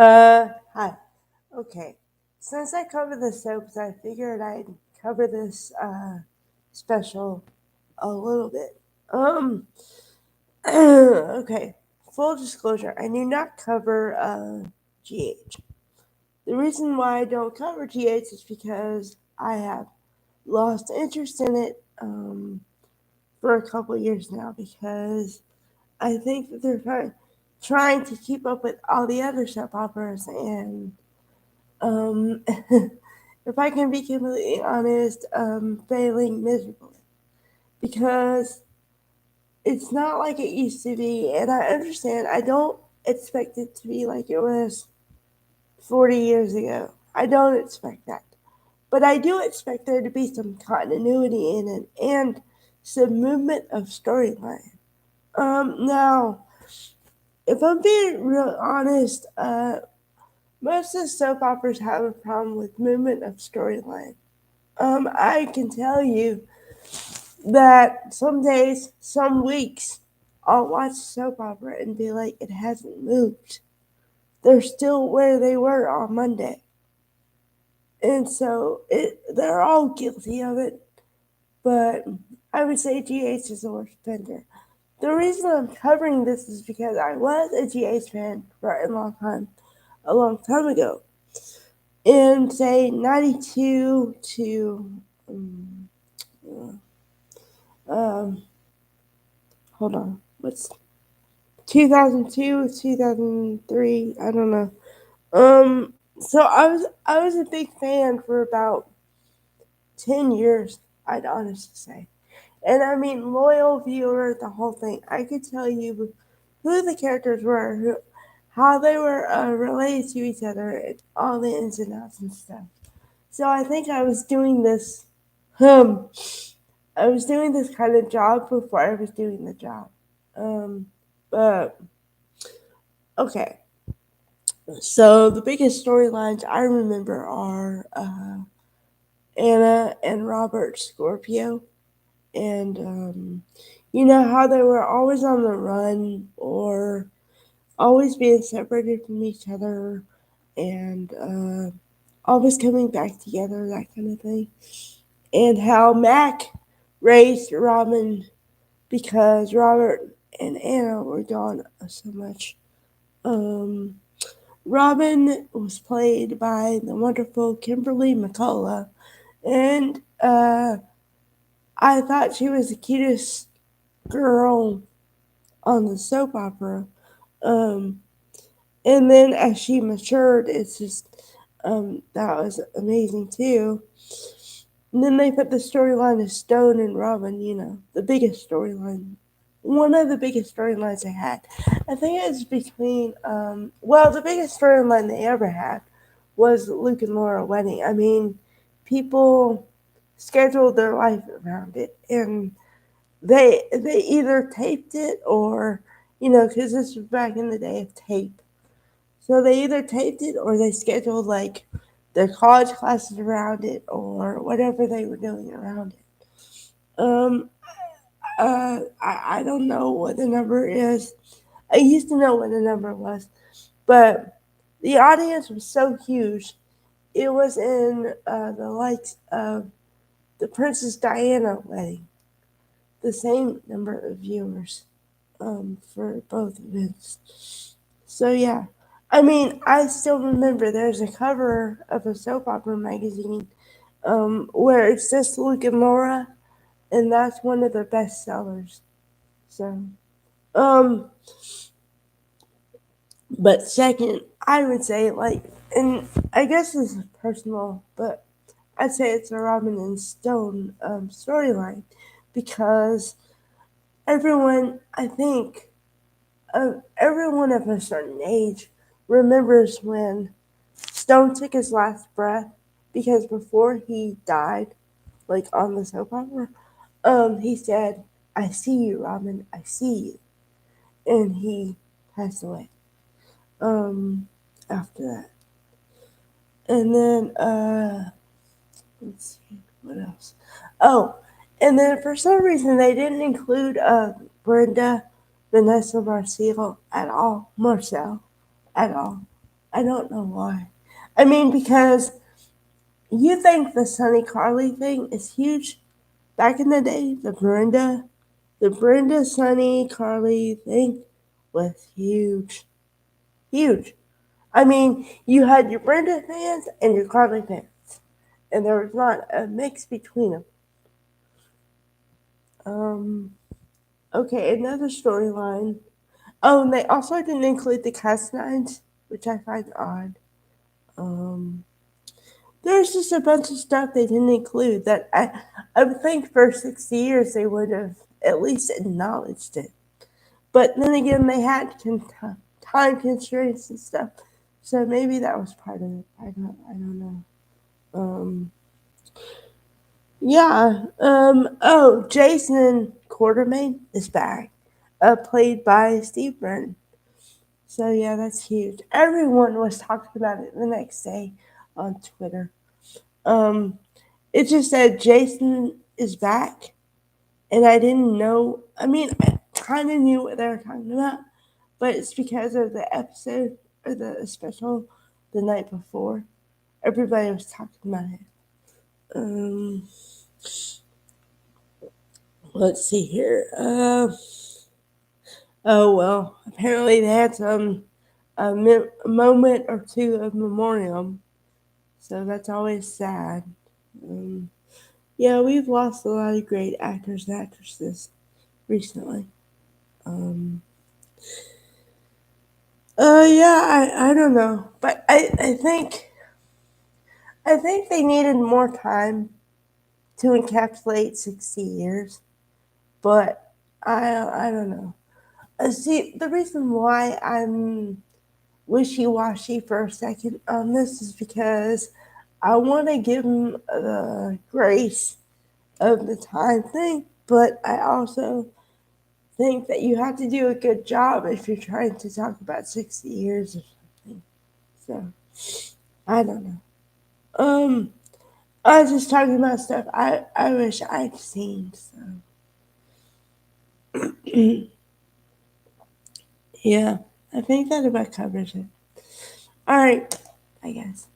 Hi. Okay. Since I cover the soaps, I figured I'd cover this special a little bit. Um. Okay. Full disclosure: I do not cover GH. The reason why I don't cover GH is because I have lost interest in it for a couple years now because I think that they're trying to keep up with all the other soap operas and Um, if I can be completely honest, failing miserably because it's not like it used to be, and I understand. I don't expect it to be like it was 40 years ago. I don't expect that, but I do expect there to be some continuity in it and some movement of storyline. Now, if I'm being real honest, most of the soap operas have a problem with movement of storyline. I can tell you that some days, some weeks, I'll watch a soap opera and be like, it hasn't moved. They're still where they were on Monday. And so they're all guilty of it, but I would say GH is the worst offender. The reason I'm covering this is because I was a GH fan for a long time ago. In, say, 92 to, um, hold on, what's 2002, 2003, I don't know. So I was a big fan for about 10 years, I'd honestly say. And I mean loyal viewer, the whole thing. I could tell you who the characters were, how they were related to each other, and all the ins and outs and stuff. So I think um I was doing this kind of job before I was doing the job. Um but okay. So the biggest storylines I remember are Anna and Robert Scorpio, and you know how they were always on the run or always being separated from each other, and always coming back together, that kind of thing. And how Mac raised Robin because Robert and Anna were gone so much. Um, Robin was played by the wonderful Kimberly McCullough, and I thought she was the cutest girl on the soap opera. Um, and then as she matured, it's just that was amazing too. And then they put the storyline of Stone and Robin, the biggest storyline. One of the biggest storylines they had. I think it was between, the biggest storyline they ever had was Luke and Laura wedding. I mean, people scheduled their life around it, and they either taped it or, because this was back in the day of tape. So they either taped it or they scheduled like their college classes around it or whatever they were doing around it. Um, I don't know what the number is. I used to know what the number was, but the audience was so huge. It was in the likes of the Princess Diana wedding, the same number of viewers for both events. So yeah, I mean, I still remember there's a cover of a soap opera magazine where it's just Luke and Laura, and that's one of the best sellers. So, um, but second, I would say like, and I guess this is personal, but I'd say it's a Robin and Stone storyline because everyone, I think, everyone of a certain age remembers when Stone took his last breath because before he died, like on the soap opera, he said, "I see you, Robin. I see you," and he passed away. After that, and then let's see what else. Oh, and then for some reason they didn't include Brenda, Vanessa Marcel at all, Marcel at all. I don't know why. I mean, because you think the Sunny Carly thing is huge. Back in the day, the Brenda Sunny Carly thing was huge. Huge. I mean, you had your Brenda fans and your Carly fans, and there was not a mix between them. Um, okay, another storyline. Oh, and they also didn't include the Cast Nines, which I find odd. Um, there's just a bunch of stuff they didn't include that I would think for 60 years they would have at least acknowledged it. But then again, they had time constraints and stuff, so maybe that was part of it. I don't know. Um, yeah. Oh, Jason Quartermain is back, played by Steve Byrne. So yeah, that's huge. Everyone was talking about it the next day on Twitter. Um, it just said Jason is back, and I didn't know. I mean, I kind of knew what they were talking about, but it's because of the episode or the special the night before. Everybody was talking about it. Um, let's see here. Oh well, apparently they had some a moment or two of memoriam, so that's always sad. Um, yeah, we've lost a lot of great actors and actresses recently. Um, yeah, I don't know, but I think they needed more time to encapsulate 60 years, but I don't know. See, the reason why I'm wishy washy for a second on this is because I want to give him the grace of the time thing, but I also think that you have to do a good job if you're trying to talk about 60 years or something. So, I don't know. Um, I was just talking about stuff I wish I'd seen. So, yeah, I think that about covers it. All right, I guess.